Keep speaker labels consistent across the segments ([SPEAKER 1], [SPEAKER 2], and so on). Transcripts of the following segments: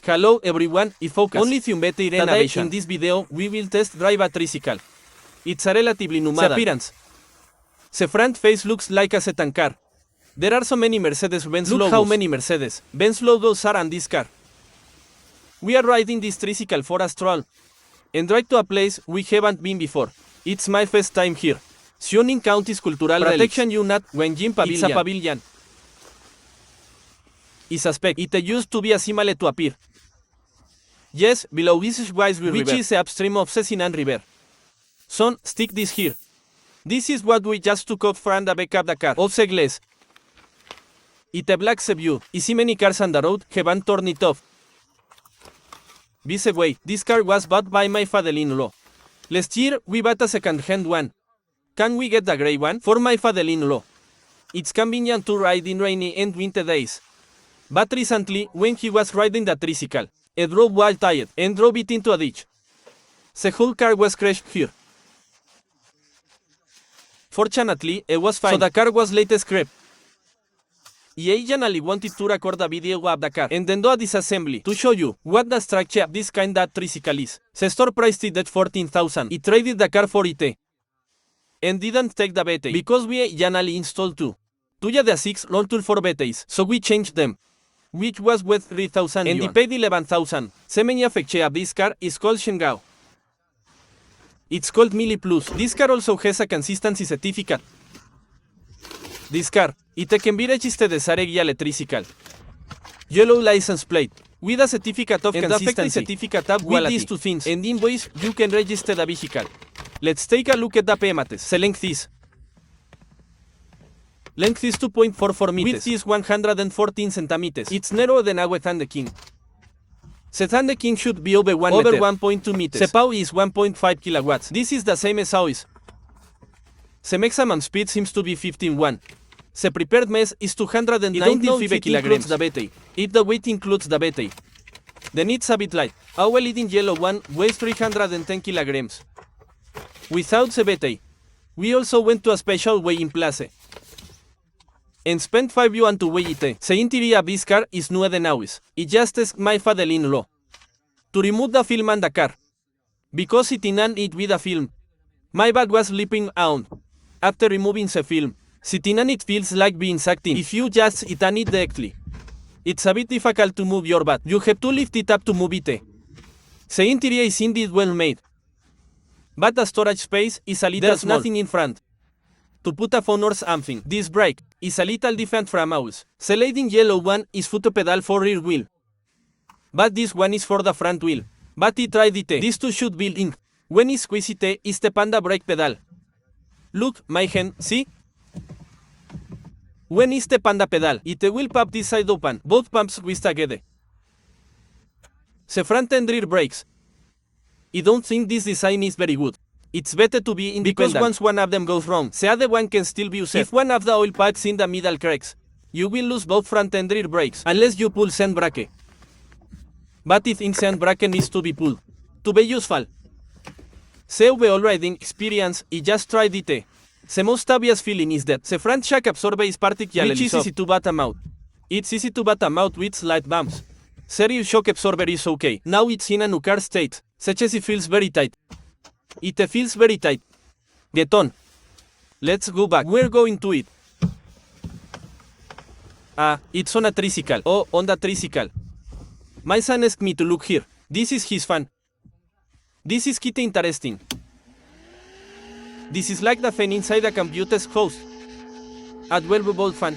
[SPEAKER 1] Hello everyone, y focus.
[SPEAKER 2] Only some better innovation.
[SPEAKER 1] In this video, we will test drive a tricycle. It's a relatively new model. Appearance. The front face looks like a sedan car. There are so many Mercedes-Benz logos. Look how many Mercedes-Benz logos are on this car. We are riding this tricycle for a stroll. And drive to a place we haven't been before. It's my first time here. Sioning County's Cultural Protection Unit, Wenjin Pavilion. It's a pavilion. I suspect it used to be a similar to appear. Yes, below this is Wisby River, which is the upstream of Cecinan River. Son, stick this here. This is what we just took off from the back of the car. Of the glass. It blocks the view. I see many cars on the road haven't turned it off. By the way, this car was bought by my father-in-law. Last year, we bought a second-hand one. Can we get the grey one? For my father-in-law. It's convenient to ride in rainy and winter days. But recently, when he was riding the tricycle, he drove while tired and drove it into a ditch. The whole car was crashed here. Fortunately, it was fine, so the car was later scrapped. I generally wanted to record a video of the car and then do a disassembly to show you what the structure of this kind of tricycle is. The store priced it at 14,000. It traded the car for it. And didn't take the battery because we generally installed two of the 6 long tool for batteries, so we changed them, which was worth 3,000 and they paid 11,000. The manufacturer of this car is called Shengao. It's called Mili Plus. This car also has a consistency certificate. This car, it can be registered as a regular tricycle. Yellow license plate, with a certificate of consistency. And certificate of quality. With these two things and invoice, you can register the vehicle. Let's take a look at the parameters. The length is 2.44 meters. Width is 114 centimeters. It's narrower than our Thunder King. The Thunder King should be over 1.2 meters. The power is 1.5 kilowatts. This is the same as ours. The maximum speed seems to be 15.1. The prepared mass is 295 kilograms. The battery. If the weight includes the battery, then it's a bit light. Our leading yellow one weighs 310 kilograms. Without the battery, we also went to a special weighing place and spent 5 yuan to weigh it. The interior of this car is newer than ours. I just asked my father-in-law to remove the film on the car, because it didn't it with the film. My bag was slipping out. After removing the film, sitting on it feels like being sucked in. If you just sit on it directly, it's a bit difficult to move your bag. You have to lift it up to move it. The interior is indeed well made, but the storage space is a little small. There's nothing in front to put a phone or something. This brake is a little different from ours. The leading yellow one is foot pedal for rear wheel, but this one is for the front wheel. But it tried it. These two should be linked. When it squeeze it, is the panda brake pedal. Look, my hand, see? When is the panda pedal, it will pop this side open. Both pumps squeeze together. The front and rear brakes. I don't think this design is very good. It's better to be independent, because once one of them goes wrong, the other one can still be used. If one of the oil packs in the middle cracks, you will lose both front and rear brakes, unless you pull handbrake. But I think handbrake needs to be pulled to be useful. The overall riding experience, I just tried it. The most obvious feeling is that the front shock absorber is particularly soft, which is easy to bottom out. It's easy to bottom out with slight bumps. The rear shock absorber is okay. Now it's in a new car state. The chassis feels very tight. It feels very tight. Get on. Let's go back. We're going to it. It's on a tricycle. Oh, on the tricycle. My son asked me to look here. This is his fan. This is quite interesting. This is like the fan inside a computer's house. A 12-volt fan.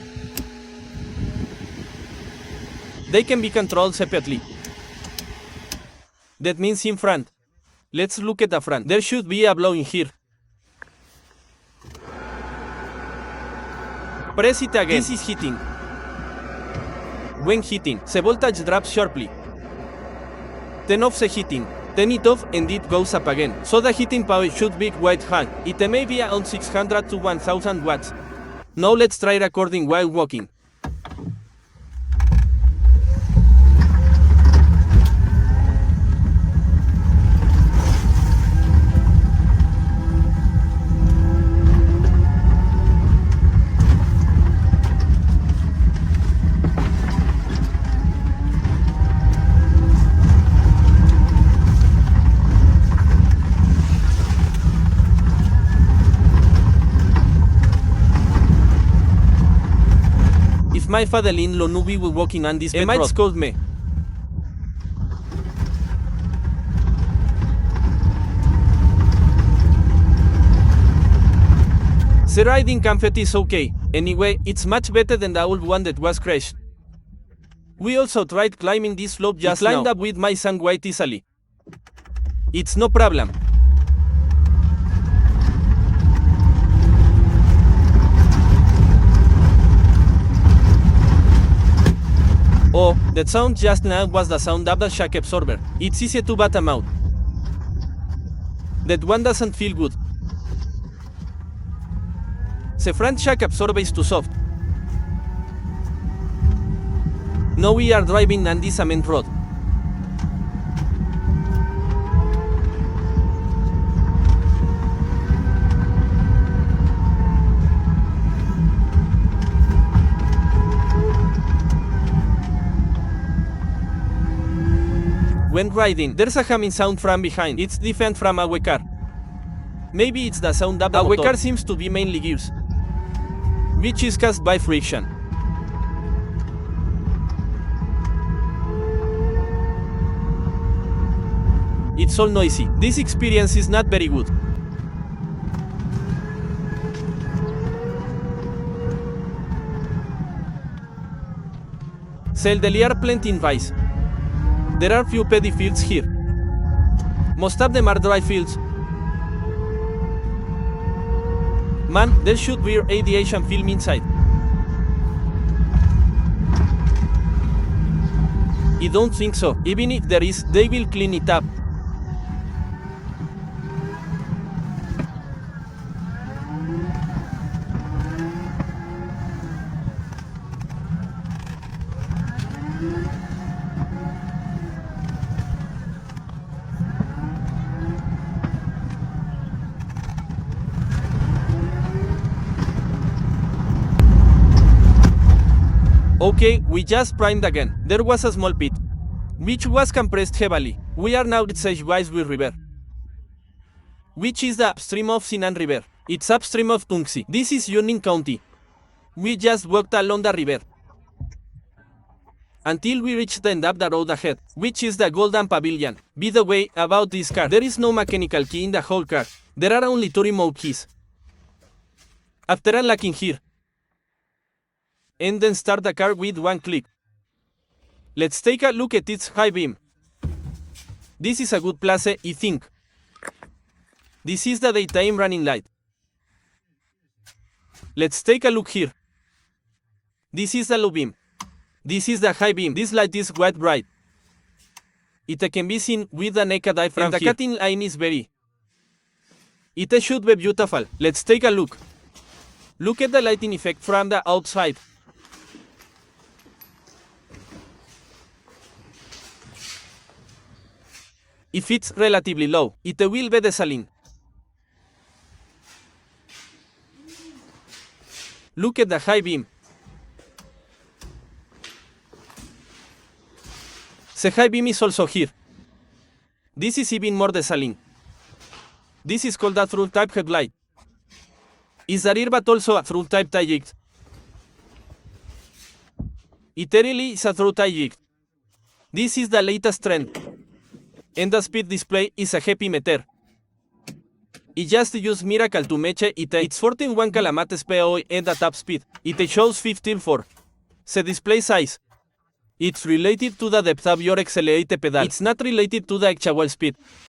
[SPEAKER 1] They can be controlled separately. That means in front. Let's look at the front. There should be a blow in here. Press it again. This is heating. When heating, the voltage drops sharply. Turn off the heating. Turn it off and it goes up again. So the heating power should be quite high. It may be around 600 to 1000 watts. Now let's try recording while walking. my Fadelin lo nubi will walking on this bed road. Might called me. The riding confetti is okay. Anyway, it's much better than the old one that was crashed. We also tried climbing this slope just now. I climbed up with my son quite easily. It's no problem. Oh, that sound just now was the sound of the shock absorber. It's easy to bottom out. That one doesn't feel good. The front shock absorber is too soft. Now we are driving on this cement road. When riding, there's a humming sound from behind. It's different from our car. Maybe it's the sound of the motor. Our car seems to be mainly gears, which is caused by friction. It's all noisy. This experience is not very good. There are plenty in Vice. There are few paddy fields here. Most of them are dry fields. Man, there should be aviation film inside. I don't think so. Even if there is, they will clean it up. Okay, we just primed again. There was a small pit, which was compressed heavily. We are now at Sage-Wisby River, which is the upstream of Sinan River. It's upstream of Tunxi. This is Union County. We just walked along the river until we reached the end of the road ahead, which is the Golden Pavilion. By the way, about this car, there is no mechanical key in the whole car. There are only 2 remote keys. After unlocking here, and then start the car with one click. Let's take a look at its high beam. This is a good place, I think. This is the daytime running light. Let's take a look here. This is the low beam. This is the high beam. This light is quite bright. It can be seen with the naked eye from here. The cutting line is very. It should be beautiful. Let's take a look. Look at the lighting effect from the outside. If it's relatively low, it will be dazzling. Look at the high beam. The high beam is also here. This is even more dazzling. This is called a through-type headlight. Is the rear but also a through-type tailgate? It really is a through-tailgate. This is the latest trend. And the speed display is a happy meter. I just use Miracle to match it. It's 14.1 km POI at the top speed. It shows 15.4. The display size. It's related to the depth of your accelerated pedal. It's not related to the actual speed.